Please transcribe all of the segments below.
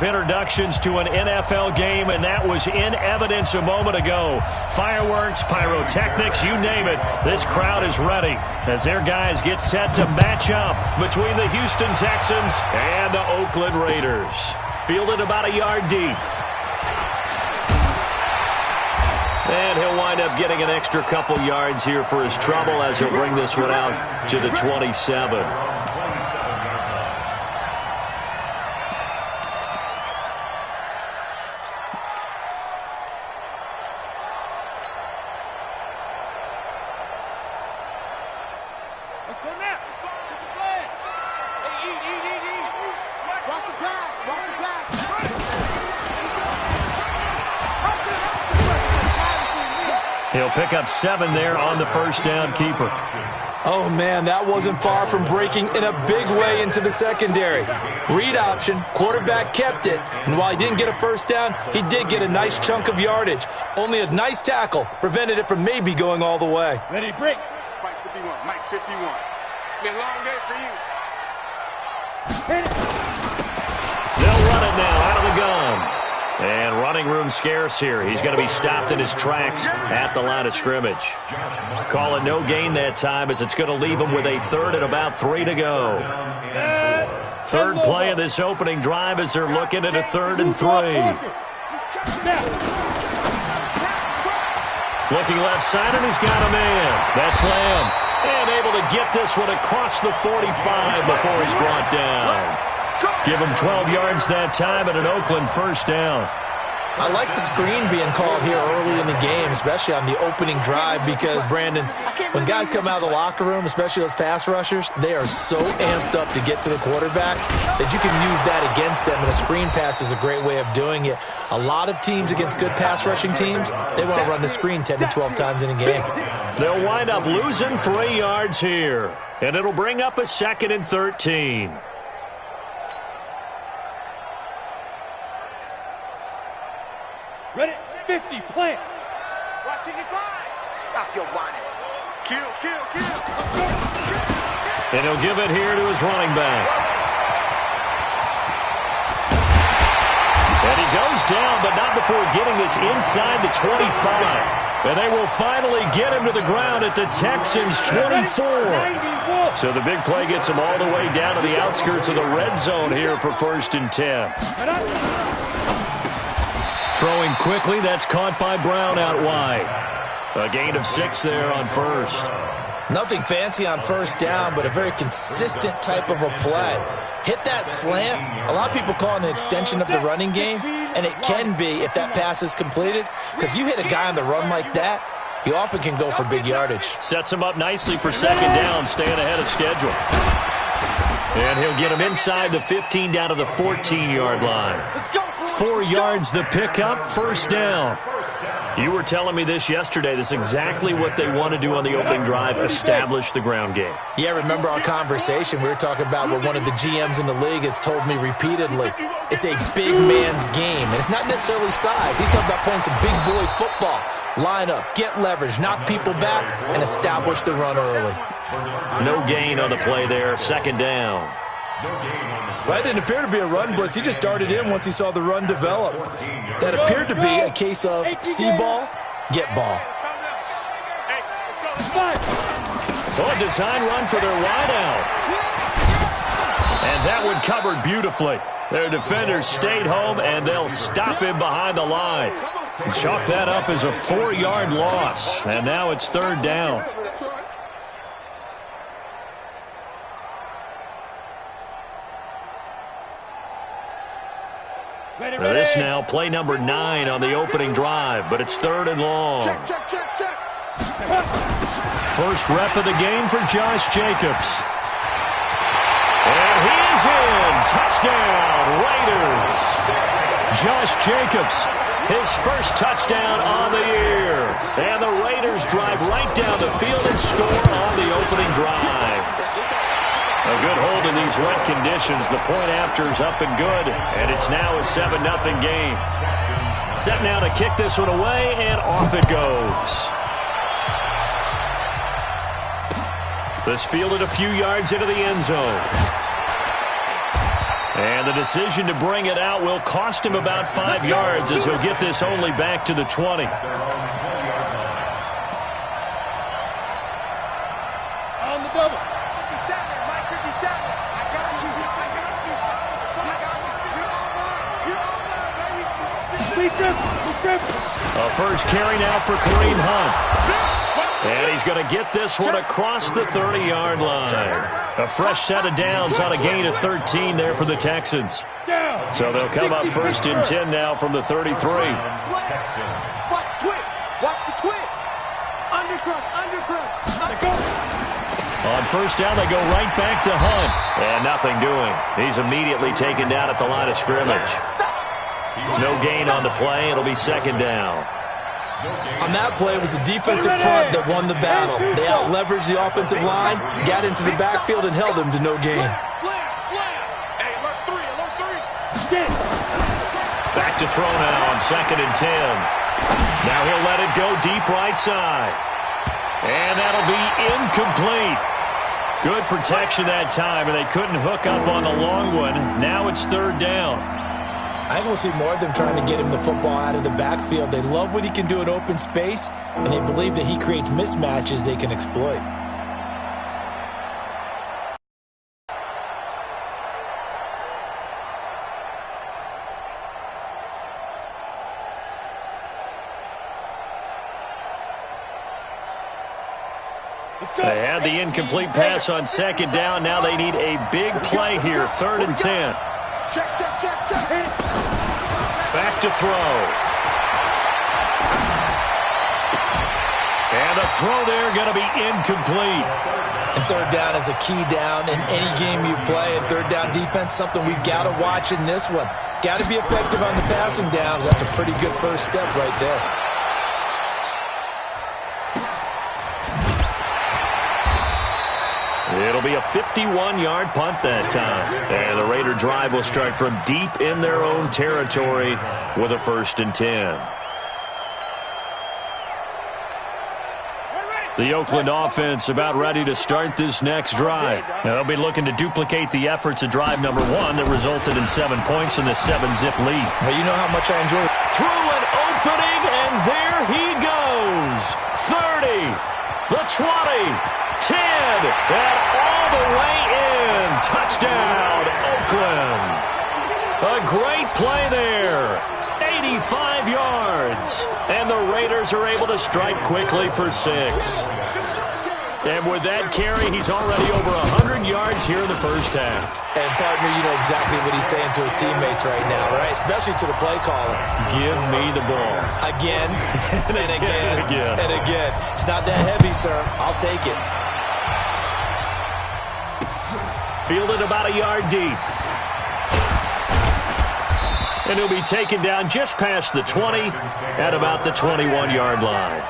of introductions to an NFL game, and that was in evidence a moment ago. Fireworks, pyrotechnics, you name it. This crowd is ready as their guys get set to match up between the Houston Texans and the Oakland Raiders. Fielded about a yard deep. And he'll wind up getting an extra couple yards here for his trouble as he'll bring this one out to the 27. He'll pick up 7 there on the first down keeper. Oh, man, that wasn't far from breaking in a big way into the secondary. Read option, quarterback kept it, and while he didn't get a first down, he did get a nice chunk of yardage. Only a nice tackle prevented it from maybe going all the way. Ready, break. Mike 51, Mike 51. It's been a long day for you. They'll run it now out of the gun. And running room scarce here. He's going to be stopped in his tracks at the line of scrimmage. Call it no gain that time as it's going to leave him with a third and about 3 to go. Third play of this opening drive as they're looking at a 3rd and 3. Looking left side, and he's got a man. That's Lamb. And able to get this one across the 45 before he's brought down. Give him 12 yards that time and an Oakland first down. I like the screen being called here early in the game, especially on the opening drive, because, Brandon, when guys come out of the locker room, especially those pass rushers, they are so amped up to get to the quarterback that you can use that against them, and a screen pass is a great way of doing it. A lot of teams against good pass rushing teams, they want to run the screen 10 to 12 times in a game. They'll wind up losing 3 yards here, and it'll bring up a 2nd and 13. Ready, 50, plant. Watching it fly. Stop your whining. Kill, kill, kill. And he'll give it here to his running back. And he goes down, but not before getting this inside the 25. And they will finally get him to the ground at the Texans' 24. So the big play gets him all the way down to the outskirts of the red zone here for 1st and 10. Throwing quickly, that's caught by Brown out wide. A gain of 6 there on first. Nothing fancy on first down, but a very consistent type of a play. Hit that slant. A lot of people call it an extension of the running game, and it can be if that pass is completed, because you hit a guy on the run like that, he often can go for big yardage. Sets him up nicely for 2nd down, staying ahead of schedule. And he'll get him inside the 15 down to the 14-yard line. 4 yards the pickup, first down. You were telling me this yesterday. This is exactly what they want to do on the opening drive, establish the ground game. Yeah, remember our conversation? We were talking about what one of the GMs in the league has told me repeatedly. It's a big man's game, and it's not necessarily size. He's talking about playing some big boy football. Line up, get leverage, knock people back, and establish the run early. No gain on the play there, 2nd down. Well, that didn't appear to be a run blitz. He just darted in once he saw the run develop. That appeared to be a case of see ball, get ball. Oh, a design run for their wideout. And that one covered beautifully. Their defenders stayed home, and they'll stop him behind the line. Chalk that up as a 4-yard loss, and now it's 3rd down. Now this now play number 9 on the opening drive, but it's 3rd and long. Check, check, check, check. First rep of the game for Josh Jacobs. And he is in. Touchdown, Raiders. Josh Jacobs, his first touchdown on the year. And the Raiders drive right down the field and score on the opening drive. A good hold in these wet conditions. The point after is up and good, and it's now a 7-0 game. Set now to kick this one away, and off it goes. This fielded a few yards into the end zone. And the decision to bring it out will cost him about 5 yards as he'll get this only back to the 20. On the double. 57, Mike 57. I got you. I got you, son. I got you. You're all mine. You're all mine, baby. A first carry now for Kareem Hunt. And he's going to get this one across the 30-yard line. A fresh set of downs on a gain of 13 there for the Texans. So they'll come up first and 10 now from the 33. Watch the twist. Watch the twist. Undercross. On first down, they go right back to Hunt. And nothing doing. He's immediately taken down at the line of scrimmage. No gain on the play. It'll be second down. On that play, it was the defensive front that won the battle. They out-leveraged the offensive line, got into the backfield, and held them to no gain. Hey, alert three. Back to throw now on second and 10. Now he'll let it go deep right side. And that'll be incomplete. Good protection that time, and they couldn't hook up on the long one. Now it's third down. I think we'll see more of them trying to get him the football out of the backfield. They love what he can do in open space, and they believe that he creates mismatches they can exploit. They had the incomplete pass on second down. Now they need a big play here, third and 10. Check. Back to throw. And the throw there going to be incomplete. And third down is a key down in any game you play. And third down defense, something we've got to watch in this one. Got to be effective on the passing downs. That's a pretty good first step right there. It'll be a 51-yard punt that time. And the Raider drive will start from deep in their own territory with a first and 10. The Oakland offense about ready to start this next drive. Now they'll be looking to duplicate the efforts of drive number 1 that resulted in 7 points in the 7-zip lead. Well, you know how much I enjoy it. Through an opening, and there he goes. 30, the 20. 10, and all the way in. Touchdown, Oakland. A great play there. 85 yards. And the Raiders are able to strike quickly for 6. And with that carry, he's already over 100 yards here in the first half. And, partner, you know exactly what he's saying to his teammates right now, right? Especially to the play caller. Give me the ball. Again, and again, and again. It's not that heavy, sir. I'll take it. Fielded about a yard deep. And he'll be taken down just past the 20 at about the 21-yard line.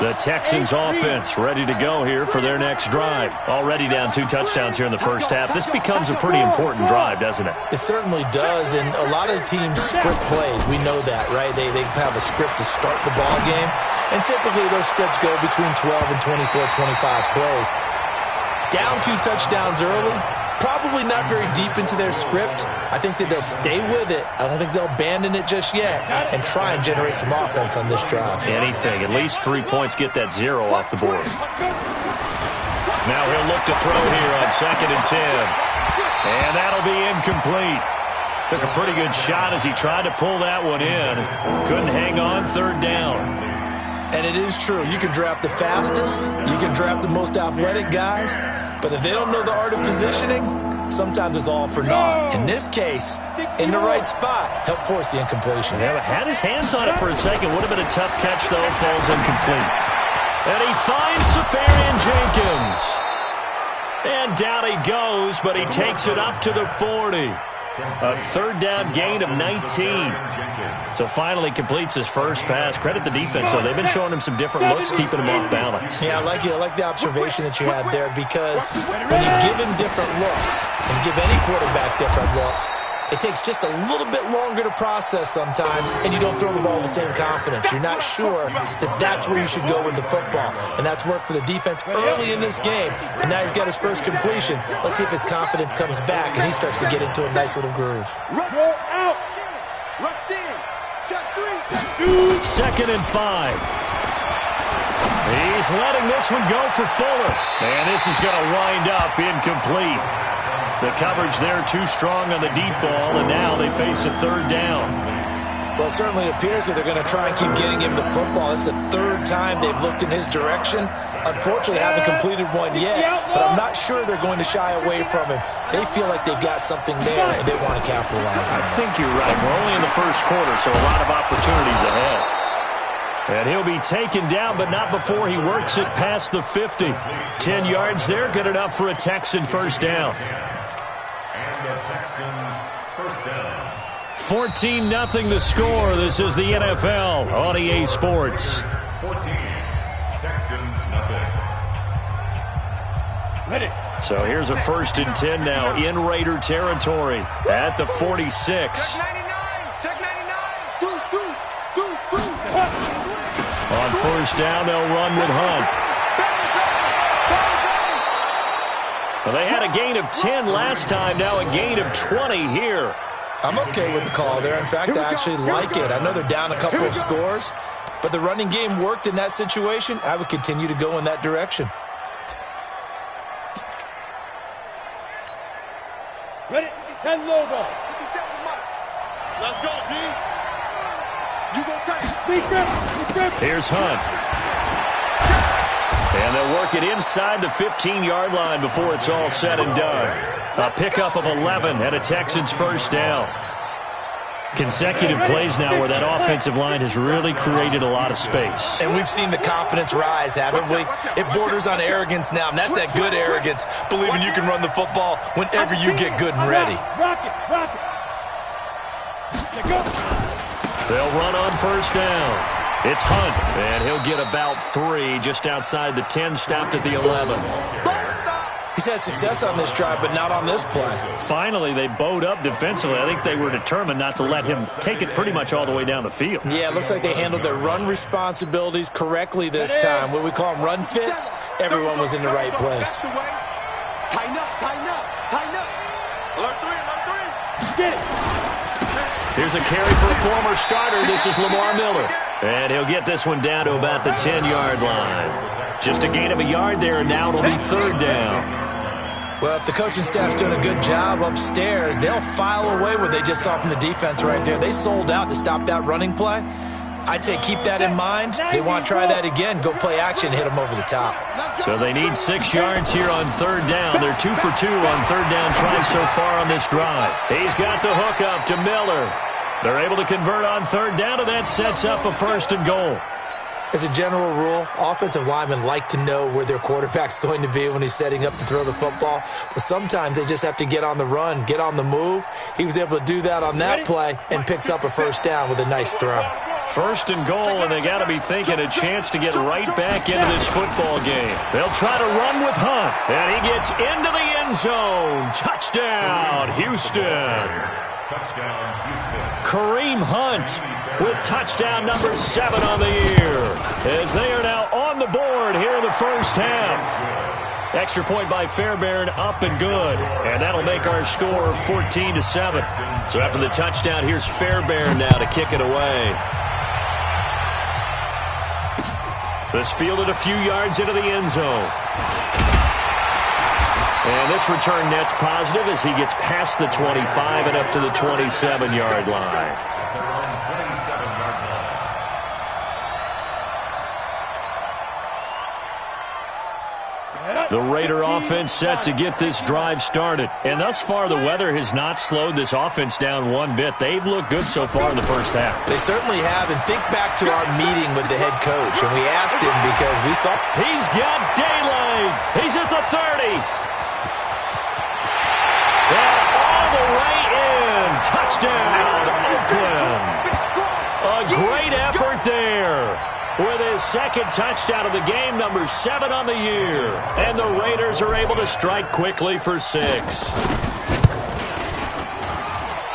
The Texans offense ready to go here for their next drive. Already down 2 touchdowns here in the first half. This becomes a pretty important drive, doesn't it? It certainly does, and a lot of teams script plays. We know that, right? They have a script to start the ball game, and typically those scripts go between 12 and 24, 25 plays. Down 2 touchdowns early, probably not very deep into their script. I think that they'll stay with it. I don't think they'll abandon it just yet and try and generate some offense on this drive. Anything. At least 3 points, get that 0 off the board. Now he'll look to throw here on second and 10. And that'll be incomplete. Took a pretty good shot as he tried to pull that one in. Couldn't hang on third down. And it is true. You can draft the fastest. You can draft the most athletic guys. But if they don't know the art of positioning, sometimes it's all for naught. In this case, in the right spot, help force the incompletion. Yeah, had his hands on it for a second. Would have been a tough catch, though. Falls incomplete. And he finds Safarian Jenkins. And down he goes, but he takes it up to the 40. A third down gain of 19. So finally completes his first pass. Credit the defense, though. They've been showing him some different looks, keeping him off balance. Yeah, I like the observation that you had there, because when you give him different looks and give any quarterback different looks, it takes just a little bit longer to process sometimes, and you don't throw the ball with the same confidence. You're not sure that that's where you should go with the football, and that's worked for the defense early in this game, and now he's got his first completion. Let's see if his confidence comes back, and he starts to get into a nice little groove. Roll out. Rush in. Check 3, check 2. 2nd and 5. He's letting this one go for Fuller. And this is going to wind up incomplete. The coverage there too strong on the deep ball, and now they face a 3rd down. Well, it certainly appears that they're going to try and keep getting him the football. It's the 3rd time they've looked in his direction. Unfortunately, haven't completed one yet, but I'm not sure they're going to shy away from him. They feel like they've got something there, and they want to capitalize on it. I think you're right. We're only in the first quarter, so a lot of opportunities ahead. And he'll be taken down, but not before he works it past the 50. 10 yards there, good enough for a Texan first down. And the Texans first down. 14-0 the score. This is the NFL on EA Sports. 14. Texans nothing. Ready. So here's a 1st and 10 now in Raider territory at the 46. Check 99. Check 99. Deuce. On 1st down, they'll run with Hunt. Well, they had a gain of 10 last time, now a gain of 20 here. I'm okay with the call there. In fact, I actually like it. I know they're down a couple of scores, but the running game worked in that situation. I would continue to go in that direction. Ready. 10 logo. Let's go, D. You go tight. Here's Hunt. And they'll work it inside the 15-yard line before it's all said and done. A pickup of 11 and a Texans first down. Consecutive plays now where that offensive line has really created a lot of space. And we've seen the confidence rise, haven't we? It borders on arrogance now, and that's that good arrogance, believing you can run the football whenever you get good and ready. Rock it. Go. They'll run on 1st down. It's Hunt, and he'll get about 3 just outside the 10, stopped at the 11. He's had success on this drive, but not on this play. Finally, they bowed up defensively. I think they were determined not to let him take it pretty much all the way down the field. Yeah, it looks like they handled their run responsibilities correctly this time. What we call them run fits, everyone was in the right place. Tighten up. Alert 3. Get it. Here's a carry for a former starter. This is Lamar Miller. And he'll get this one down to about the 10-yard line. Just a gain of a yard there, and now it'll be 3rd down. Well, if the coaching staff's doing a good job upstairs, they'll file away what they just saw from the defense right there. They sold out to stop that running play. I'd say keep that in mind. They want to try that again, go play action, hit them over the top. So they need 6 yards here on 3rd down. They're 2 for 2 on 3rd down tries so far on this drive. He's got the hook up to Miller. They're able to convert on 3rd down, and that sets up a 1st and goal. As a general rule, offensive linemen like to know where their quarterback's going to be when he's setting up to throw the football. But sometimes they just have to get on the run, get on the move. He was able to do that on that play and picks up a 1st down with a nice throw. 1st and goal, and they got to be thinking a chance to get right back into this football game. They'll try to run with Hunt, and he gets into the end zone. Touchdown, Houston. Touchdown, Houston. Kareem Hunt with touchdown number 7 on the year, as they are now on the board here in the first half. Extra point by Fairbairn, up and good, and that'll make our score 14-7. So after the touchdown, here's Fairbairn now to kick it away. This fielded a few yards into the end zone. And this return net's positive as he gets past the 25 and up to the 27-yard line. The Raider offense set to get this drive started. And thus far, the weather has not slowed this offense down one bit. They've looked good so far in the first half. They certainly have. And think back to our meeting with the head coach. And we asked him because we saw... He's got daylight. He's at the 30. And all the way in. Touchdown, Oakland. A great effort there. With his 2nd touchdown of the game, number 7 on the year. And the Raiders are able to strike quickly for 6.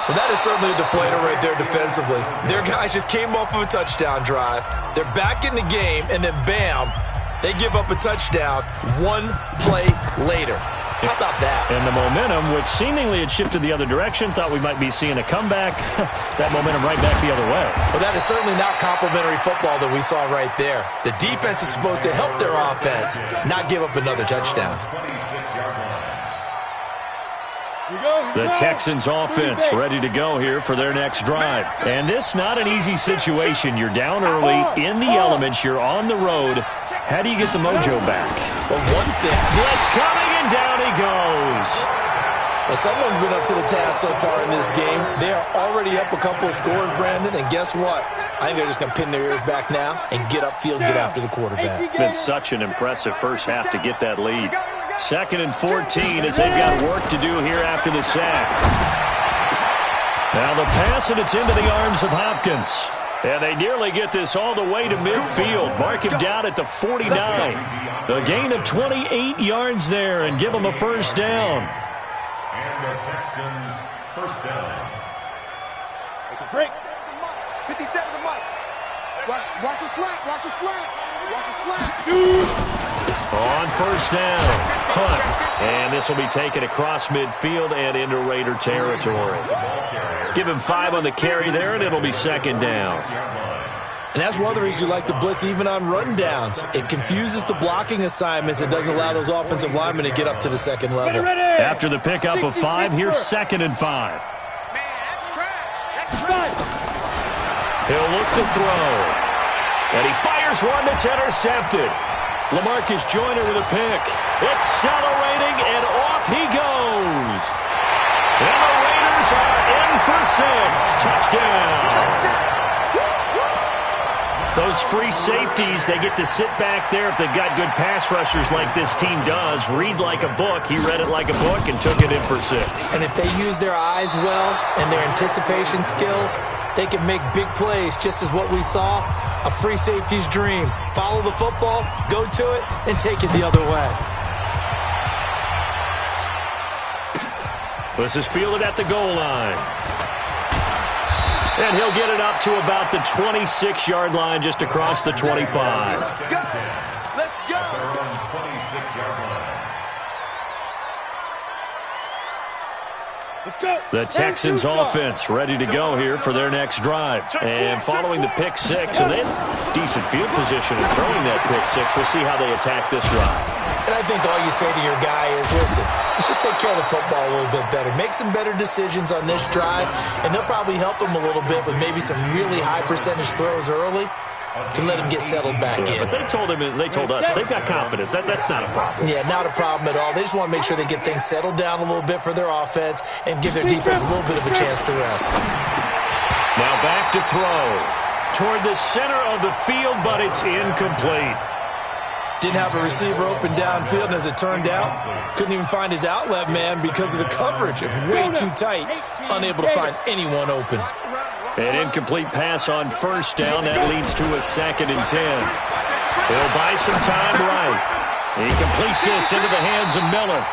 Well, that is certainly a deflator right there defensively. Their guys just came off of a touchdown drive. They're back in the game, and then bam, they give up a touchdown one play later. How about that? And the momentum, which seemingly had shifted the other direction, thought we might be seeing a comeback. That momentum right back the other way. Well, that is certainly not complimentary football that we saw right there. The defense is supposed to help their offense, not give up another touchdown. The Texans offense ready to go here for their next drive. And this not an easy situation. You're down early, in the elements, you're on the road. How do you get the mojo back? Well, one thing. Blitz coming, and down he goes. Well, someone's been up to the task so far in this game. They are already up a couple of scores, Brandon, and guess what? I think they're just going to pin their ears back now and get upfield, get after the quarterback. Been such an impressive first half to get that lead. 2nd and 14 as they've got work to do here after the sack. Now the pass, and it's into the arms of Hopkins. And they nearly get this all the way to midfield. Mark him down at the 49. A gain of 28 yards there and give him a first down. And the Texans first down. Break. 57 to Mike. Watch the slant. Watch the slant. Watch the slant. Shoot. On first down, punt. And this will be taken across midfield and into Raider territory. Give him 5 on the carry there, and it'll be 2nd down. And that's one of the reasons you like to blitz even on run downs. It confuses the blocking assignments. It doesn't allow those offensive linemen to get up to the second level. After the pickup of 5, here's 2nd and 5. Man, that's trash. That's trash. He'll look to throw. And he fires one that's intercepted. LaMarcus Joyner with a pick. Accelerating, and off he goes. And the Raiders are in for 6. Touchdown. Those free safeties, they get to sit back there if they've got good pass rushers like this team does. Read like a book. He read it like a book and took it in for 6. And if they use their eyes well and their anticipation skills, they can make big plays, just as what we saw, a free safety's dream. Follow the football, go to it, and take it the other way. This is fielded at the goal line. And he'll get it up to about the 26-yard line, just across the 25. Let's go. The Texans offense ready to go here for their next drive. And following the pick 6, and they have decent field position in throwing that pick 6. We'll see how they attack this drive. And I think all you say to your guy is, listen, let's just take care of the football a little bit better. Make some better decisions on this drive, and they'll probably help him a little bit with maybe some really high percentage throws early to let him get settled back in. But they told us they've got confidence. That's not a problem. Yeah, not a problem at all. They just want to make sure they get things settled down a little bit for their offense and give their defense a little bit of a chance to rest. Now back to throw. Toward the center of the field, but it's incomplete. Didn't have a receiver open downfield, and as it turned out, couldn't even find his outlet man because of the coverage. It's way too tight, unable to find anyone open. An incomplete pass on first down. That leads to a 2nd and 10. He'll buy some time right. He completes this into the hands of Miller.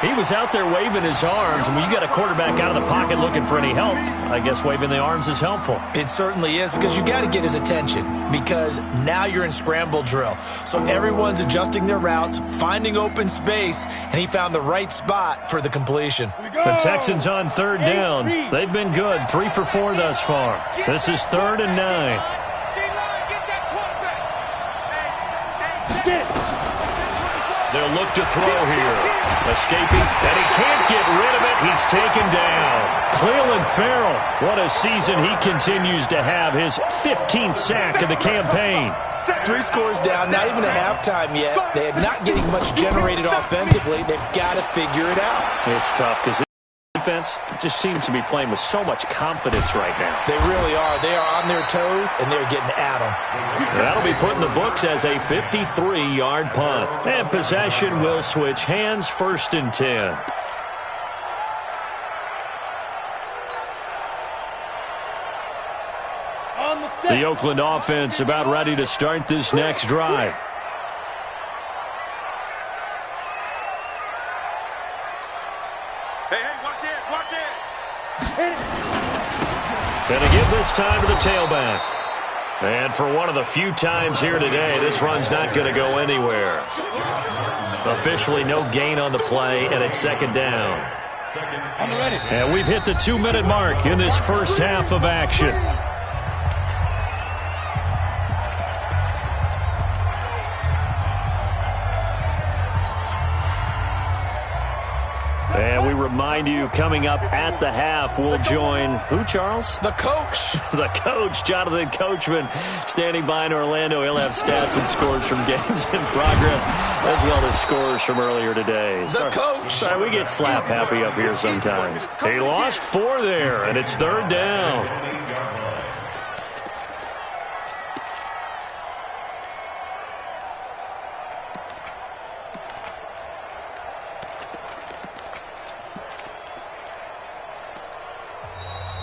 He was out there waving his arms, and when you got a quarterback out of the pocket looking for any help, I guess waving the arms is helpful. It certainly is, because you got to get his attention, because now you're in scramble drill. So everyone's adjusting their routes, finding open space, and he found the right spot for the completion. The Texans on 3rd down. They've been good, 3 for 4 thus far. This is 3rd and 9. They'll look to throw here. Escaping, and he can't get rid of it. He's taken down. Clelin Ferrell, what a season he continues to have. His 15th sack of the campaign. 3 scores down, not even a halftime yet. They are not getting much generated offensively. They've got to figure it out. It's tough because defense just seems to be playing with so much confidence right now. They really are. They are on their toes, and they're getting at them. That'll be put in the books as a 53-yard punt. And possession will switch hands, 1st and 10. The Oakland offense about ready to start this next drive. Hey, watch it, watch it. Going to give this time to the tailback. And for one of the few times here today, this run's not going to go anywhere. Officially no gain on the play, and it's second down. And we've hit the 2-minute mark in this first half of action. And we remind you, coming up at the half, we'll join who, Charles? The coach. The coach, Jonathan Coachman, standing by in Orlando. He'll have stats and scores from games in progress, as well as scores from earlier today. The coach. Sorry, we get slap happy up here sometimes. He lost 4 there, and it's third down.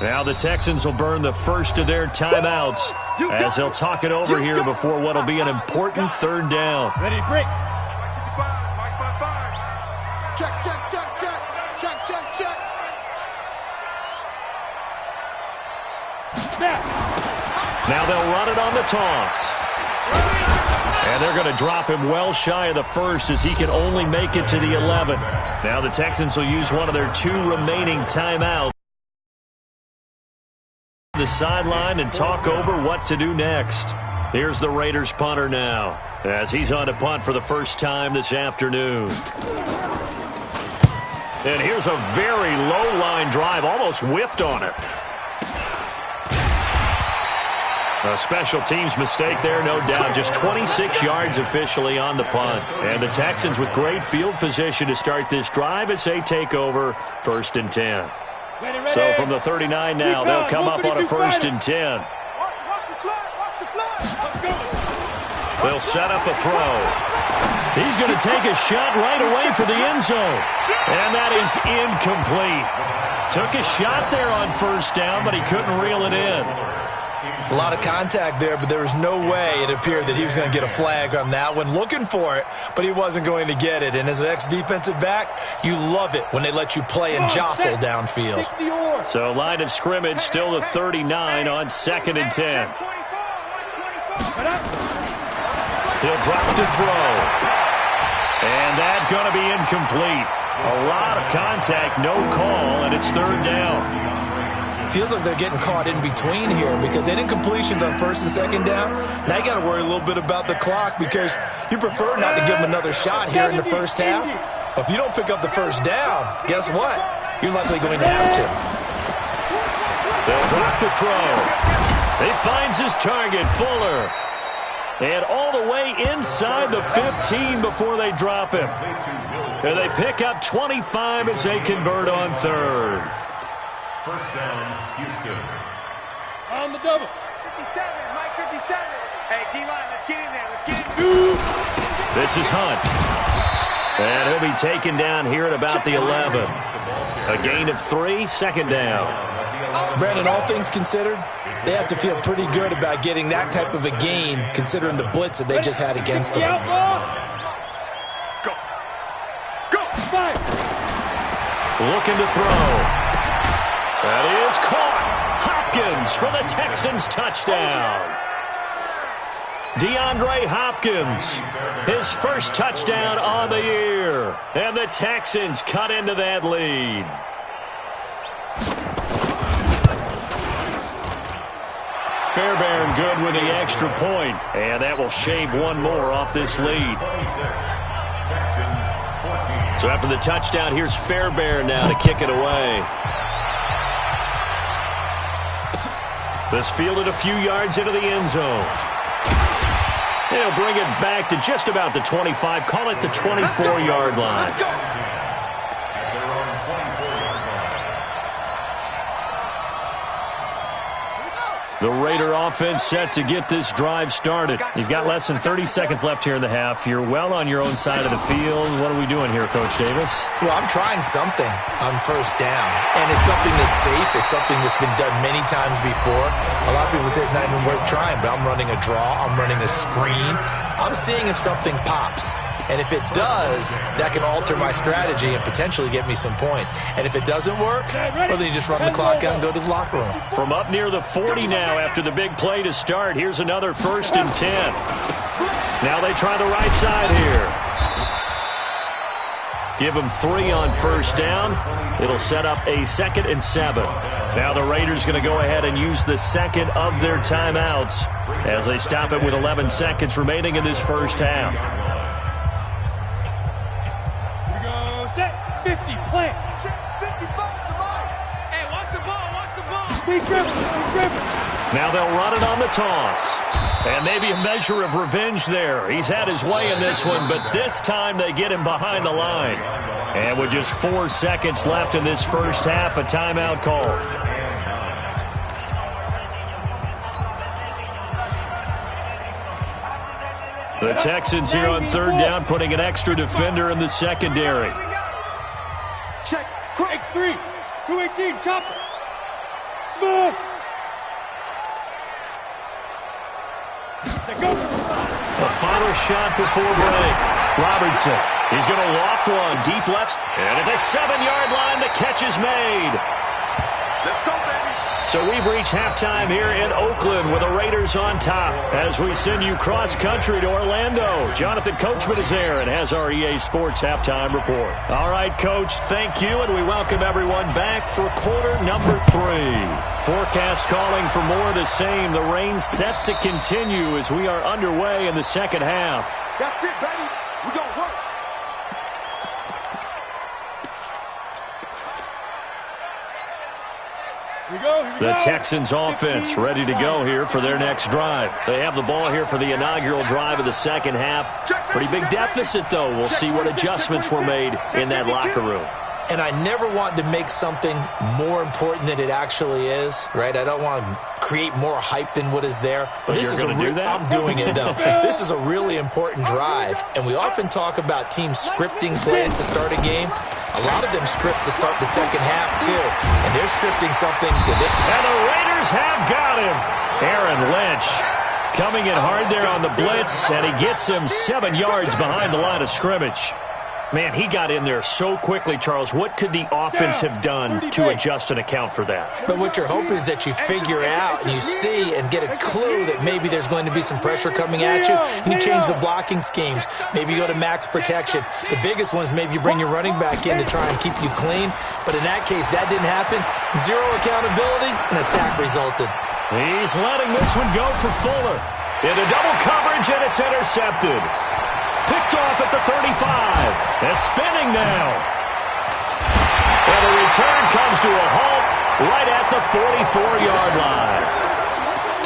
Now the Texans will burn the first of their timeouts as they'll talk it over here before what will be an important third down. Ready to break. Check. Now they'll run it on the toss. And they're going to drop him well shy of the first as he can only make it to the 11. Now the Texans will use one of their 2 remaining timeouts. The sideline and talk over what to do next. Here's the Raiders punter now as he's on to punt for the first time this afternoon. And here's a very low line drive, almost whiffed on it. A special teams mistake there, no doubt. Just 26 yards officially on the punt. And the Texans with great field position to start this drive as they take over 1st and 10. Ready. So from the 39 now, they'll come up on a 1st and 10. Watch the flag. Let's go. They'll set up a throw. He's going to take a shot right away for the end zone. And that is incomplete. Took a shot there on 1st down, but he couldn't reel it in. A lot of contact there, but there was no way it appeared that he was going to get a flag on that one. Looking for it, but he wasn't going to get it. And as an ex-defensive back, you love it when they let you play and jostle downfield. So line of scrimmage still the 39 on 2nd and 10. He'll drop to throw. And that's going to be incomplete. A lot of contact, no call, and it's 3rd down. Feels like they're getting caught in between here because they didn't completions on 1st and 2nd down. Now you got to worry a little bit about the clock because you prefer not to give them another shot here in the first half. But if you don't pick up the 1st down, guess what? You're likely going to have to. They'll drop the throw. He finds his target, Fuller. And all the way inside the 15 before they drop him. And they pick up 25 as they convert on 3rd. 1st down, Houston. On the double. 57, Mike 57. Hey, D-line, let's get in there. Let's get in. This is Hunt. And he'll be taken down here at about the 11. A gain of 3, 2nd down. Brandon, all things considered, they have to feel pretty good about getting that type of a gain considering the blitz that they just had against them. Go. Fight. Looking to throw. That is caught. Hopkins for the Texans touchdown. DeAndre Hopkins, his first touchdown on the year. And the Texans cut into that lead. Fairbairn good with the extra point. And that will shave one more off this lead. So after the touchdown, here's Fairbairn now to kick it away. This fielded a few yards into the end zone. He'll bring it back to just about the 25. Call it the 24-yard line. The Raider offense set to get this drive started. You've got less than 30 seconds left here in the half. You're well on your own side of the field. What are we doing here, Coach Davis? Well, I'm trying something on 1st down, and it's something that's safe. It's something that's been done many times before. A lot of people say it's not even worth trying, but I'm running a draw. I'm running a screen. I'm seeing if something pops. And if it does, that can alter my strategy and potentially get me some points. And if it doesn't work, well, then you just run the clock out and go to the locker room. From up near the 40 now after the big play to start, here's another 1st and 10. Now they try the right side here. Give them 3 on 1st down. It'll set up a 2nd and 7. Now the Raiders going to go ahead and use the second of their timeouts as they stop it with 11 seconds remaining in this first half. Here we go. Set. 50. Plant. 55 to Mike. Hey, watch the ball. Watch the ball. Big dribble. Big dribble. Now they'll run it on the toss. And maybe a measure of revenge there. He's had his way in this one, but this time they get him behind the line. And with just 4 seconds left in this first half, a timeout called. The Texans here on 3rd down, putting an extra defender in the secondary. Check. X3. 218. Chopper. Smooth. Go. A final shot before break. Robertson. He's going to loft one deep left. And at the 7-yard line, the catch is made. Let's go, baby. So we've reached halftime here in Oakland with the Raiders on top as we send you cross-country to Orlando. Jonathan Coachman is there and has our EA Sports halftime report. All right, Coach, thank you, and we welcome everyone back for quarter number 3. Forecast calling for more of the same. The rain set to continue as we are underway in the second half. That's it, baby. We're going to work. The Texans offense ready to go here for their next drive. They have the ball here for the inaugural drive of the second half. Pretty big deficit, though. We'll see what adjustments were made in that locker room. And I never want to make something more important than it actually is, right? I don't want to create more hype than what is there. But this is going to do that? I'm doing it, though. This is a really important drive. And we often talk about teams scripting plays to start a game. A lot of them script to start the second half, too. And they're scripting something that they... And the Raiders have got him. Aaron Lynch coming in hard there on the blitz, and he gets him 7 yards behind the line of scrimmage. Man, he got in there so quickly, Charles. What could the offense have done to adjust and account for that? But what you're hoping is that you figure out and you see and get a clue that maybe there's going to be some pressure coming at you, and you change the blocking schemes. Maybe you go to max protection. The biggest one is maybe you bring your running back in to try and keep you clean. But in that case, that didn't happen. 0 accountability, and a sack resulted. He's letting this one go for Fuller. Into double coverage, and it's intercepted. Picked off at the 35. They're spinning now. And the return comes to a halt right at the 44-yard line.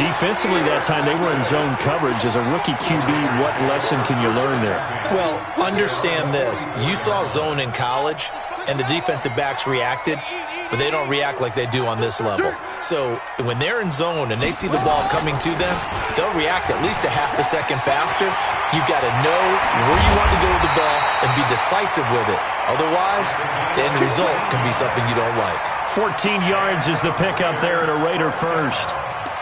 Defensively that time, they were in zone coverage. As a rookie QB, what lesson can you learn there? Well, understand this. You saw zone in college, and the defensive backs reacted, but they don't react like they do on this level. So when they're in zone and they see the ball coming to them, they'll react at least a half a second faster. You've got to know where you want to go with the ball and be decisive with it. Otherwise, the end result can be something you don't like. 14 yards is the pickup there at a Raider first.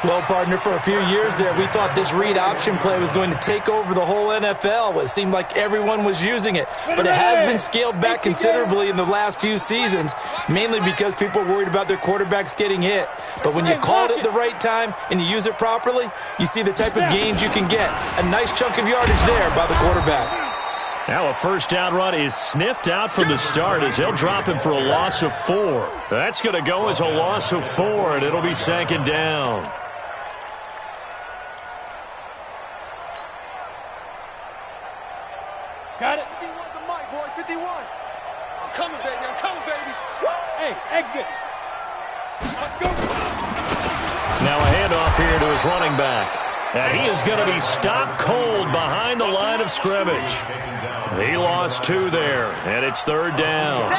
Well, partner, for a few years there, we thought this read option play was going to take over the whole NFL. It seemed like everyone was using it. But it has been scaled back considerably in the last few seasons, mainly because people are worried about their quarterbacks getting hit. But when you call it at the right time and you use it properly, you see the type of gains you can get. A nice chunk of yardage there by the quarterback. Now a first down run is sniffed out from the start as they'll drop him for a loss of 4. That's going to go as a loss of 4, and it'll be second down. Got it. 51 to Mike, boy. 51. I'm coming, baby. I'm coming, baby. Hey, exit. Let's go. Now a handoff here to his running back. And he is going to be stopped cold behind the line of scrimmage. He lost 2 there, and it's third down.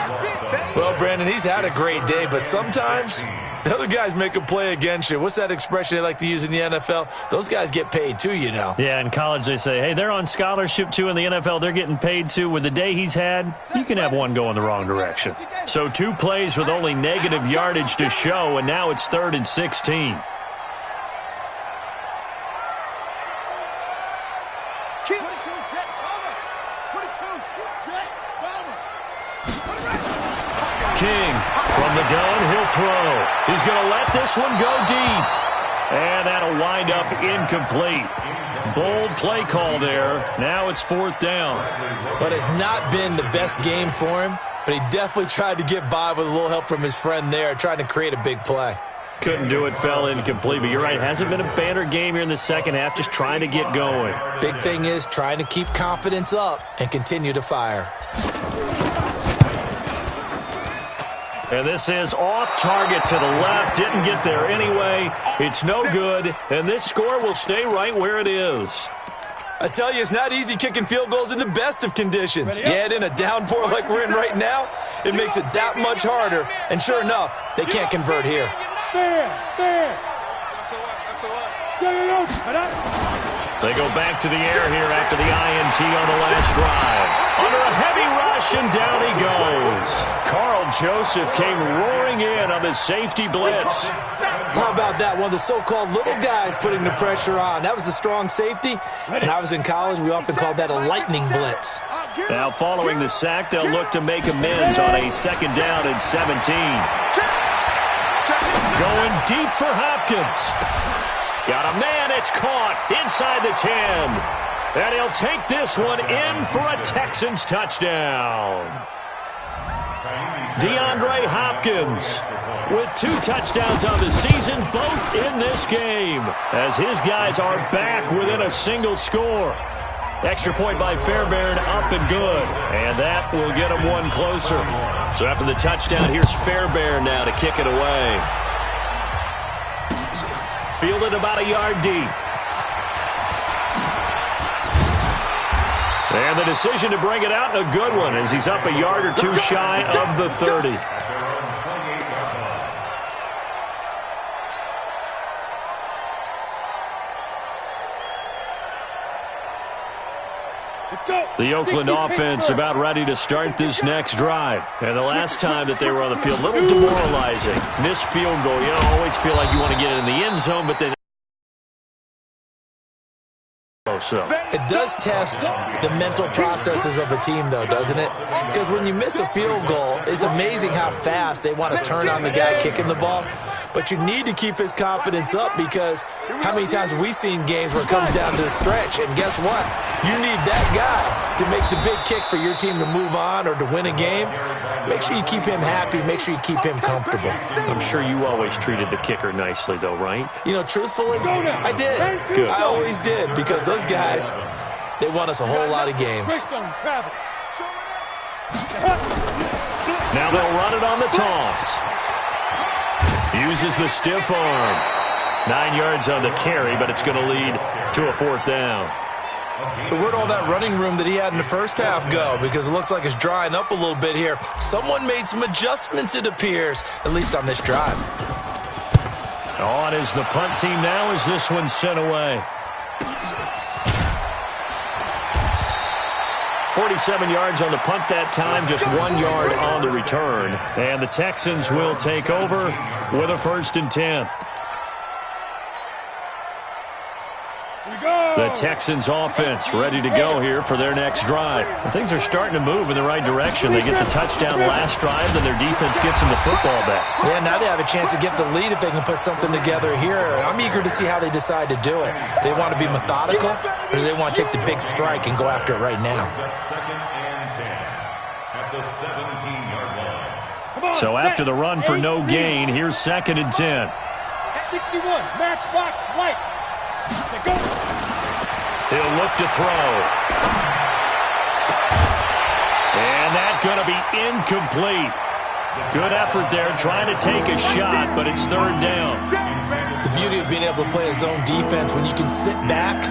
Well, Brandon, he's had a great day, but sometimes the other guys make a play against you. What's that expression they like to use in the NFL? Those guys get paid too, you know. Yeah, in college they say, hey, they're on scholarship too. In the NFL, they're getting paid too. With the day he's had, you can have one go in the wrong direction. So 2 plays with only negative yardage to show, and now it's 3rd and 16. King. From the gun, he'll throw. He's going to let this one go deep. And that'll wind up incomplete. Bold play call there. Now it's 4th down. But it's not been the best game for him, but he definitely tried to get by with a little help from his friend there, trying to create a big play. Couldn't do it, fell incomplete. But you're right, hasn't been a banner game here in the second half, just trying to get going. Big thing is trying to keep confidence up and continue to fire. And this is off target to the left. Didn't get there anyway. It's no good. And this score will stay right where it is. I tell you, it's not easy kicking field goals in the best of conditions. Yet in a downpour like we're in right now, it makes it that much harder. And sure enough, they can't convert here. They go back to the air here after the INT on the last drive. Under a heavy rush, and down he goes. Carl Joseph came roaring in on the safety blitz. How about that? One of the so-called little guys putting the pressure on. That was the strong safety. When I was in college, we often called that a lightning blitz. Now following the sack, they'll look to make amends on a 2nd down and 17. Going deep for Hopkins. Got a man, it's caught inside the 10. And he'll take this one in for a Texans touchdown. DeAndre Hopkins with 2 touchdowns on the season, both in this game, as his guys are back within a single score. Extra point by Fairbairn, up and good. And that will get him one closer. So after the touchdown, here's Fairbairn now to kick it away. Fielded about a yard deep. And the decision to bring it out, a good one, as he's up a yard or 2 shy of the 30. The Oakland offense about ready to start this next drive. And the last time that they were on the field, a little demoralizing. Missed field goal. You always feel like you want to get it in the end zone, but then so. It does test the mental processes of a team, though, doesn't it? Because when you miss a field goal, it's amazing how fast they want to turn on the guy kicking the ball. But you need to keep his confidence up, because how many times have we seen games where it comes down to the stretch? And guess what? You need that guy to make the big kick for your team to move on or to win a game. Make sure you keep him happy. Make sure you keep him comfortable. I'm sure you always treated the kicker nicely, though, right? You know, truthfully, I did. Good. I always did, because those guys, they won us a whole lot of games. Now they'll run it on the toss. Uses the stiff arm. 9 yards on the carry, but it's going to lead to a 4th down. So where'd all that running room that he had in the first half go? Because it looks like it's drying up a little bit here. Someone made some adjustments, it appears, at least on this drive. On is the punt team now as this one's sent away. 47 yards on the punt that time, just 1 yard on the return. And the Texans will take over with a 1st and 10. The Texans offense ready to go here for their next drive. And things are starting to move in the right direction. They get the touchdown last drive, then their defense gets them the football back. Yeah, now they have a chance to get the lead if they can put something together here. I'm eager to see how they decide to do it. Do they want to be methodical, or do they want to take the big strike and go after it right now? So after the run for no gain, here's 2nd and 10. 61, matchbox light. He'll look to throw. And that's going to be incomplete. Good effort there, trying to take a shot, but it's 3rd down. The beauty of being able to play a zone defense, when you can sit back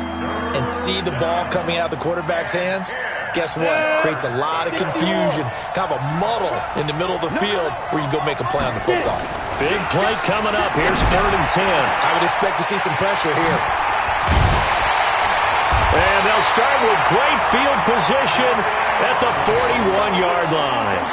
and see the ball coming out of the quarterback's hands, guess what? Creates a lot of confusion, kind of a muddle in the middle of the field where you can go make a play on the football. Big play coming up. Here's 3rd and 10. I would expect to see some pressure here. And they'll start with great field position at the 41-yard line.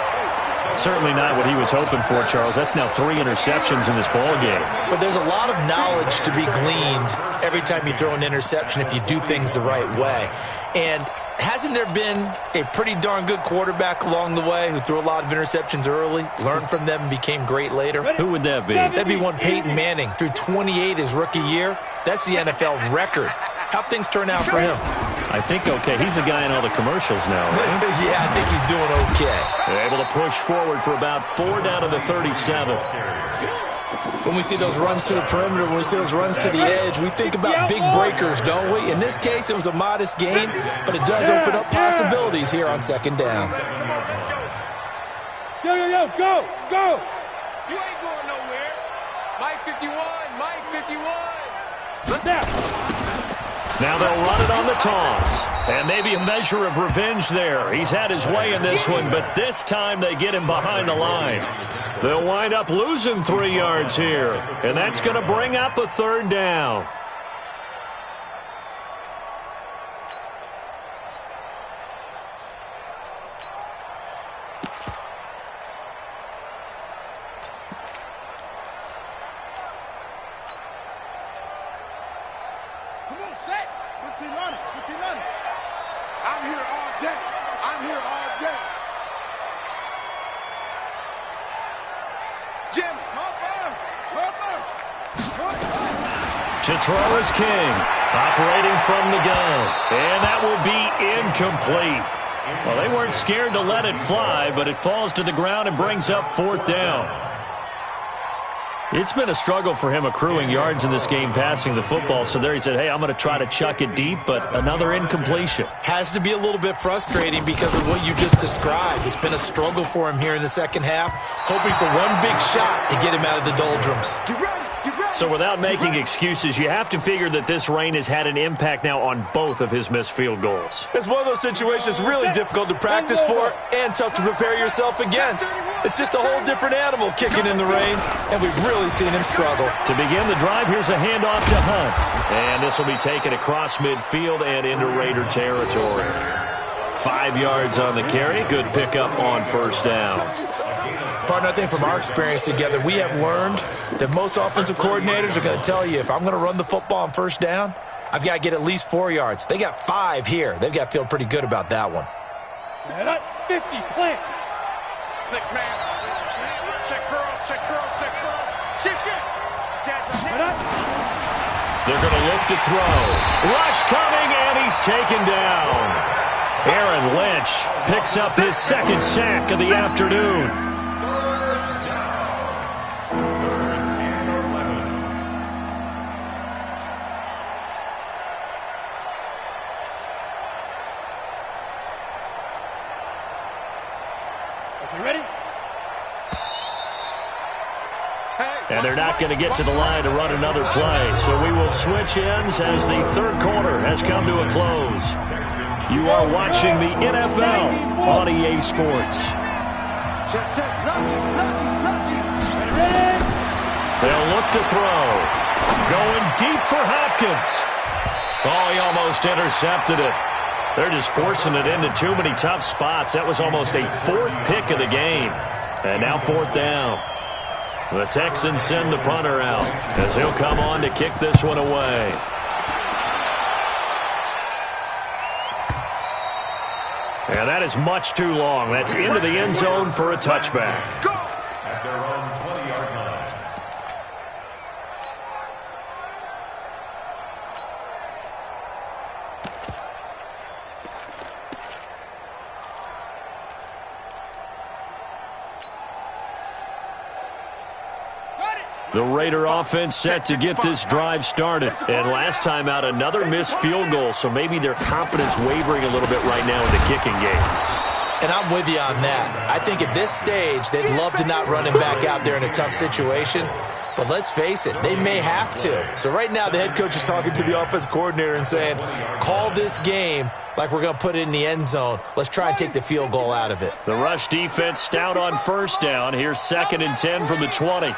Certainly not what he was hoping for, Charles. That's now 3 interceptions in this ball game. But there's a lot of knowledge to be gleaned every time you throw an interception if you do things the right way. And Hasn't there been a pretty darn good quarterback along the way who threw a lot of interceptions early, learned from them, and became great later? Who would that be? That'd be one Peyton Manning. Threw 28 his rookie year. That's the NFL record. How'd things turn out for him? I think okay. He's a guy in all the commercials now, right? Yeah, I think he's doing okay. They're able to push forward for about 4 down to the 37. When we see those runs to the perimeter, when we see those runs to the edge, we think about big breakers, don't we? In this case, it was a modest gain, but it does open up possibilities here on second down. Yo, go! You ain't going nowhere. Mike 51, Mike 51. Let's out. Now they'll run it on the toss. And maybe a measure of revenge there. He's had his way in this one, but this time they get him behind the line. They'll wind up losing 3 yards here, and that's going to bring up a third down. Come on, set. Good team on it. I'm here all day. Jim, To throw is King, operating from the gun. And that will be incomplete. Well, they weren't scared to let it fly, but it falls to the ground and brings up 4th down. It's been a struggle for him accruing yards in this game passing the football. So there he said, hey, I'm going to try to chuck it deep, but another incompletion. Has to be a little bit frustrating because of what you just described. It's been a struggle for him here in the second half, hoping for one big shot to get him out of the doldrums. Get ready. So without making excuses, you have to figure that this rain has had an impact now on both of his missed field goals. It's one of those situations really difficult to practice for and tough to prepare yourself against. It's just a whole different animal kicking in the rain, and we've really seen him struggle. To begin the drive, here's a handoff to Hunt. And this will be taken across midfield and into Raider territory. 5 yards on the carry. Good pickup on first down. Partner, I think from our experience together, we have learned that most offensive coordinators are going to tell you, if I'm going to run the football on first down, I've got to get at least 4 yards. They got 5 here. They've got to feel pretty good about that one. 50, plant. 6 man. Check curls. Shift. They're going to look to throw. Rush coming, and he's taken down. Aaron Lynch picks up his 2nd sack of the afternoon. You ready? And they're not going to get to the line to run another play. So we will switch ends as the 3rd quarter has come to a close. You are watching the NFL on EA Sports. They'll look to throw. Going deep for Hopkins. Oh, he almost intercepted it. They're just forcing it into too many tough spots. That was almost a 4th pick of the game. And now 4th down. The Texans send the punter out as he'll come on to kick this one away. And that is much too long. That's into the end zone for a touchback. At their own 20-yard line. The Raider offense set to get this drive started. And last time out, another missed field goal, so maybe their confidence wavering a little bit right now in the kicking game. And I'm with you on that. I think at this stage, they'd love to not run him back out there in a tough situation. But let's face it, they may have to. So right now, the head coach is talking to the offense coordinator and saying, call this game like we're going to put it in the end zone. Let's try and take the field goal out of it. The rush defense stout on first down. Here's 2nd and 10 from the 20.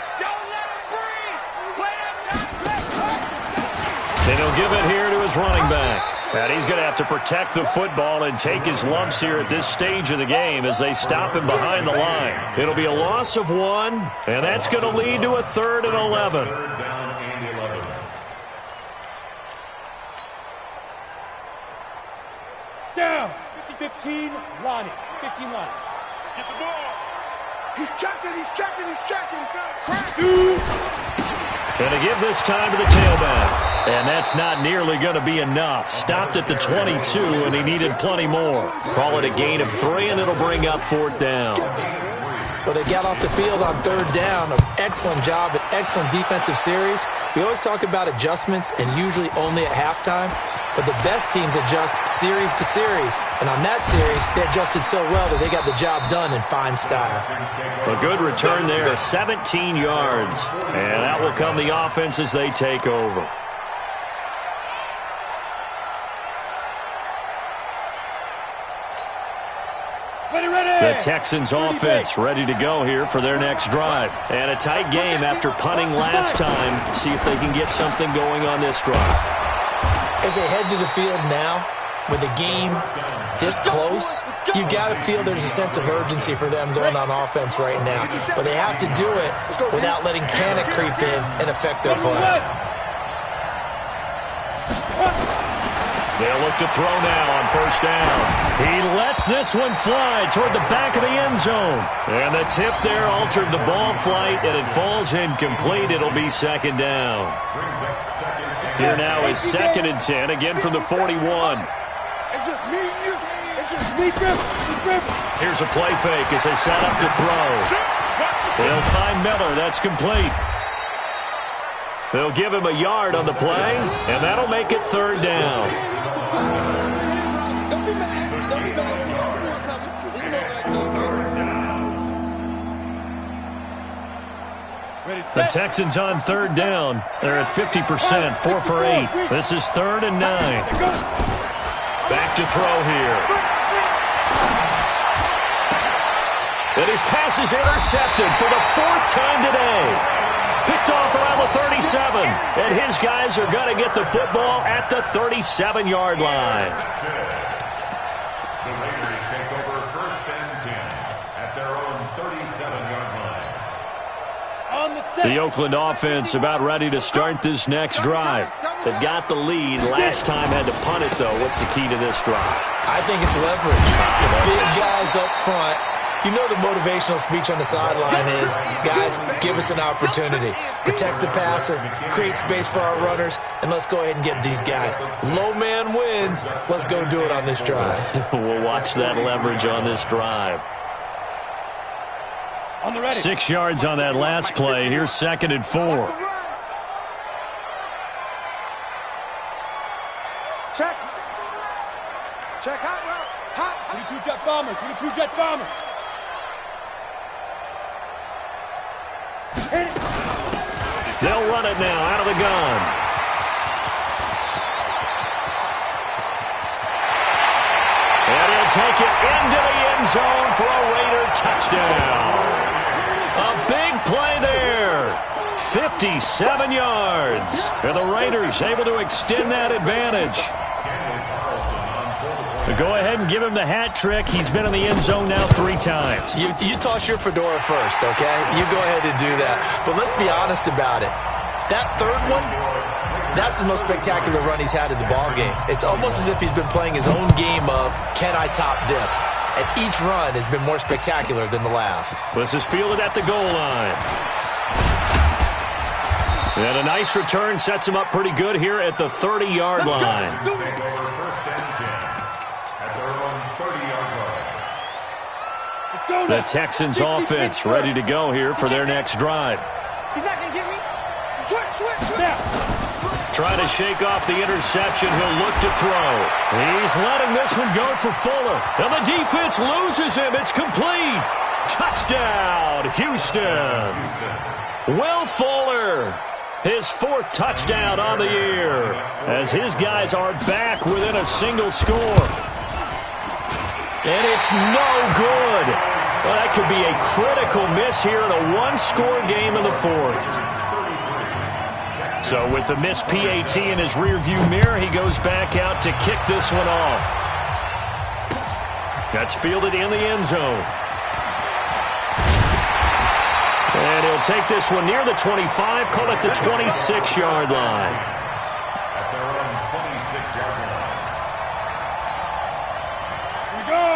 And he'll give it here to his running back. And he's going to have to protect the football and take his lumps here at this stage of the game as they stop him behind the line. It'll be a loss of 1, and that's going to lead to a 3rd and 11. Third down and 11. Down. 15, Lonnie. 15, Lonnie. Get the ball. He's checking. Crack. And to give this time to the tailback. And that's not nearly going to be enough. Stopped at the 22, and he needed plenty more. Call it a gain of 3, and it'll bring up 4th down. Well, they got off the field on 3rd down. An excellent job, an excellent defensive series. We always talk about adjustments, and usually only at halftime. But the best teams adjust series to series. And on that series, they adjusted so well that they got the job done in fine style. A good return there, 17 yards. And that will come the offense as they take over. The Texans offense ready to go here for their next drive. And a tight game after punting last time. See if they can get something going on this drive. As they head to the field now, with the game this close, you've got to feel there's a sense of urgency for them going on offense right now. But they have to do it without letting panic creep in and affect their play. They'll look to throw now on 1st down. He lets this one fly toward the back of the end zone. And the tip there altered the ball flight, and it falls incomplete. It'll be 2nd down. Here now is 2nd and 10, again from the 41. It's just me and you. It's just me, Griff. Here's a play fake as they set up to throw. They'll find Miller. That's complete. They'll give him a yard on the play, and that'll make it 3rd down. Don't be mad. The Texans on 3rd down. They're at 50%, 4 for 8. This is 3rd and 9. Back to throw here. And his pass is intercepted for the 4th time today. Picked off around the 37. And his guys are going to get the football at the 37-yard line. The Raiders take over 1st and 10 at their own 37-yard line. On the set. The Oakland offense about ready to start this next drive. They've got the lead. Last time had to punt it, though. What's the key to this drive? I think it's leverage. The big guys up front. You know the motivational speech on the sideline is, guys, give us an opportunity. Protect the passer, create space for our runners, and let's go ahead and get these guys. Low man wins. Let's go do it on this drive. We'll watch that leverage on this drive. On the ready. 6 yards on that last play. Here's 2nd and 4. Check. Hot route. Hot. 22 jet bomber. 22 jet bomber. Hit it. They'll run it now out of the gun. And he'll take it into the end zone for a Raider touchdown. A big play there. 57 yards. And the Raiders able to extend that advantage. Go ahead and give him the hat trick. He's been in the end zone now 3 times. You toss your fedora first, okay? You go ahead and do that. But let's be honest about it. That 3rd one, that's the most spectacular run he's had in the ballgame. It's almost as if he's been playing his own game of, can I top this? And each run has been more spectacular than the last. This is fielded at the goal line. And a nice return sets him up pretty good here at the 30-yard line. The Texans offense ready to go here for their next drive. He's not going to get me. Switch. Now. Trying to shake off the interception. He'll look to throw. He's letting this one go for Fuller. And the defense loses him. It's complete. Touchdown, Houston. Will Fuller, his 4th touchdown on the year, as his guys are back within a single score. And it's no good. Well, that could be a critical miss here in a 1-score game in the 4th. So with the missed PAT in his rearview mirror, he goes back out to kick this one off. That's fielded in the end zone. And he'll take this one near the 25, call it the 26-yard line. At their own 26-yard line.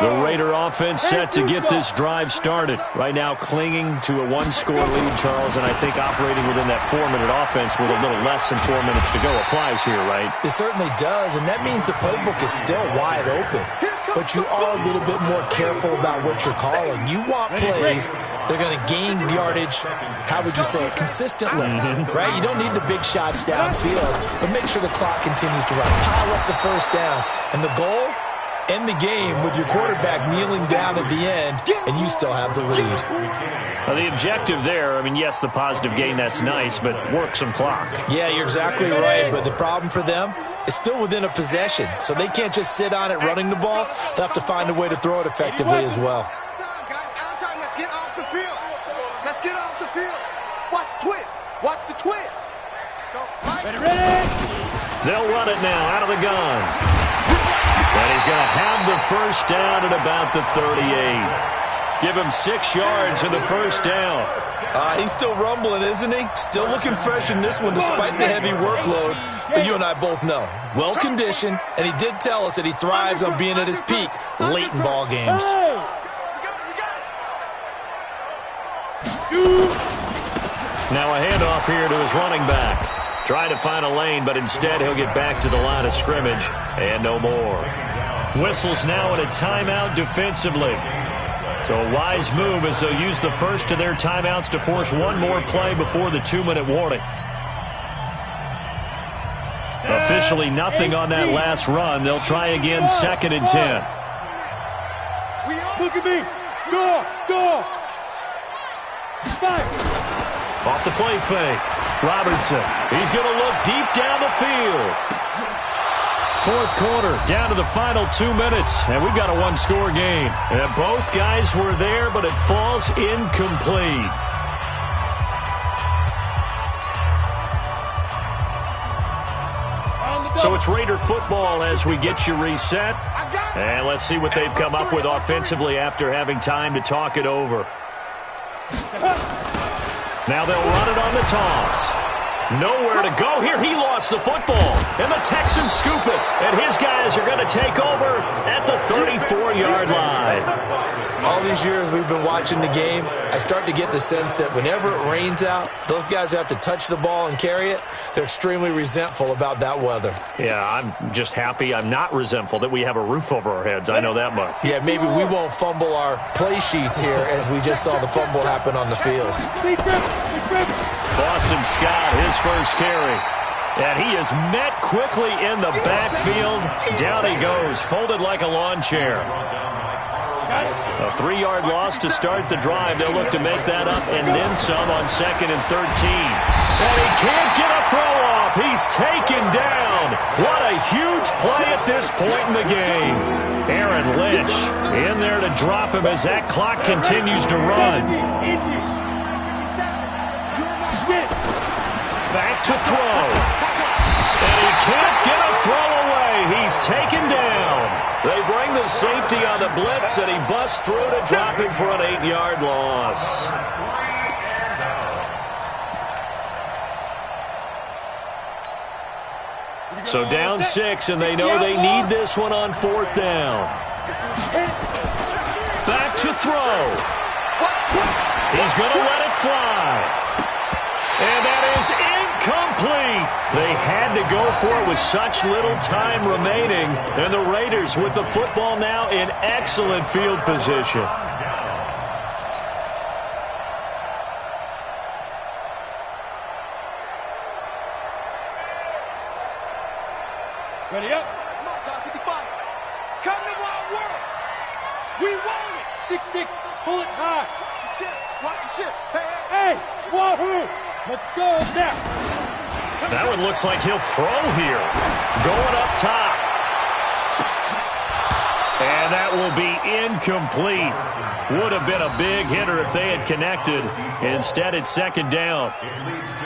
The Raider offense set to get this drive started. Right now clinging to a one-score lead, Charles, and I think operating within that 4-minute offense with a little less than 4 minutes to go applies here, right? It certainly does, and that means the playbook is still wide open. But you are a little bit more careful about what you're calling. You want plays that are going to gain yardage, how would you say it, consistently, right? You don't need the big shots downfield, but make sure the clock continues to run. Pile up the first downs. And the goal? End the game with your quarterback kneeling down at the end, and you still have the lead. Well, the objective there, I mean, yes, the positive gain, that's nice, but work some clock. Yeah, you're exactly right, but the problem for them is still within a possession, so they can't just sit on it running the ball. They'll have to find a way to throw it effectively as well. Out time, let's get off the field. Let's get off the field. Watch the twist. Watch the twist. Ready. They'll run it now out of the gun. And he's going to have the first down at about the 38. Give him 6 yards in the first down. He's still rumbling, isn't he? Still looking fresh in this one despite the heavy workload. But you and I both know, well-conditioned, and he did tell us that he thrives on being at his peak late in ball games. Now a handoff here to his running back. Trying to find a lane, but instead he'll get back to the line of scrimmage and no more. Whistles now in a timeout defensively. So a wise move as they'll use the first of their timeouts to force one more play before the 2-minute warning. Officially nothing on that last run. They'll try again 2nd and 10. Look at me. Score. Fight. Off the play fake. Robertson, he's going to look deep down the field. 4th quarter, down to the final 2 minutes, and we've got a one-score game. And both guys were there, but it falls incomplete. So it's Raider football as we get you reset. And let's see what they've come up with offensively after having time to talk it over. Now they'll run it on the toss. Nowhere to go here. He lost the football. And the Texans scoop it. And his guys are going to take over at the 34-yard line. All these years we've been watching the game, I start to get the sense that whenever it rains out, those guys who have to touch the ball and carry it, they're extremely resentful about that weather. Yeah, I'm just happy I'm not resentful that we have a roof over our heads. I know that much. Yeah, maybe we won't fumble our play sheets here as we just saw the fumble happen on the field. Boston Scott, his first carry. And he is met quickly in the backfield. Down he goes, folded like a lawn chair. A 3-yard loss to start the drive. They'll look to make that up and then some on 2nd and 13. And he can't get a throw off. He's taken down. What a huge play at this point in the game. Aaron Lynch in there to drop him as that clock continues to run. Back to throw. And he can't get a throw away. He's taken down. They bring the safety on the blitz, and he busts through to drop him for an 8-yard loss. So down 6, and they know they need this one on 4th down. Back to throw. He's going to let it fly. And that is incomplete. They had to go for it with such little time remaining. And the Raiders with the football now in excellent field position. Ready up. Come on, dog. Get the body. Come to my world. We want it. 6-6. Pull it high. Watch the ship. Hey. Wahoo. Let's go now. That one looks like he'll throw here. Going up top. And that will be incomplete. Would have been a big hitter if they had connected. Instead, it's 2nd down.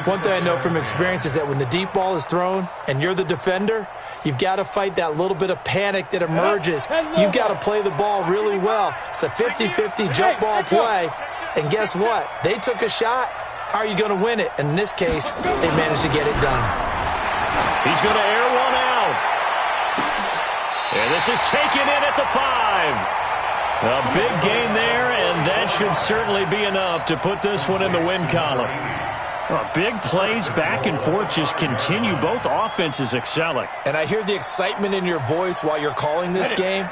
One thing I know from experience is that when the deep ball is thrown and you're the defender, you've got to fight that little bit of panic that emerges. You've got to play the ball really well. It's a 50-50 jump ball play. And guess what? They took a shot. How are you going to win it? And in this case, they managed to get it done. He's going to air one out. And this is taken in at the 5. A big gain there, and that should certainly be enough to put this one in the win column. Big plays back and forth just continue. Both offenses excelling. And I hear the excitement in your voice while you're calling this game.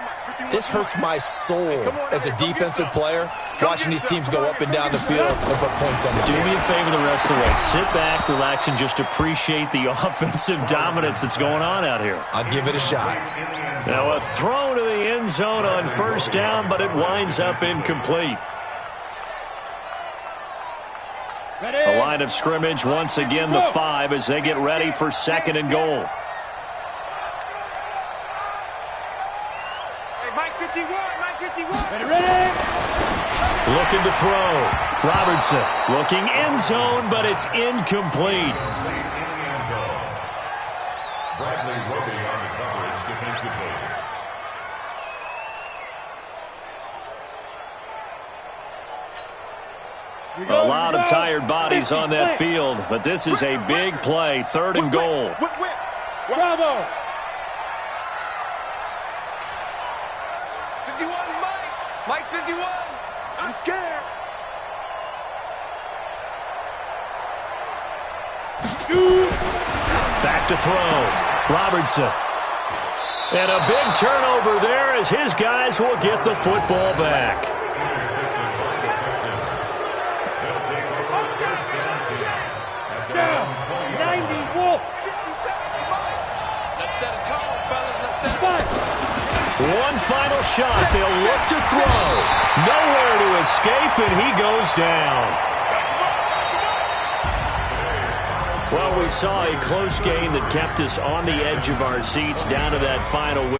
This hurts my soul as a defensive player, watching these teams go up and down the field and put points on the Do board. me a favor the rest of the way. Sit back, relax, and just appreciate the offensive dominance that's going on out here. I'll give it a shot. Now a throw to the end zone on first down, but it winds up incomplete. A line of scrimmage, once again the 5 as they get ready for 2nd and goal. Hey, Mike 51, Mike 51. Ready? Looking to throw. Robertson looking end zone, but it's incomplete. Bradley Roby on the coverage defensively. A lot of tired bodies on that field, but this is a big play. 3rd and goal. Whip. Bravo. 51, Mike. Mike 51. I'm scared. Back to throw. Robertson. And a big turnover there as his guys will get the football back. Down. 90 Wolf. 57, Mike. Let's set a tone, fellas. Let's set a tone. One final shot. They'll look to throw. Nowhere to escape, and he goes down. Well, we saw a close game that kept us on the edge of our seats down to that final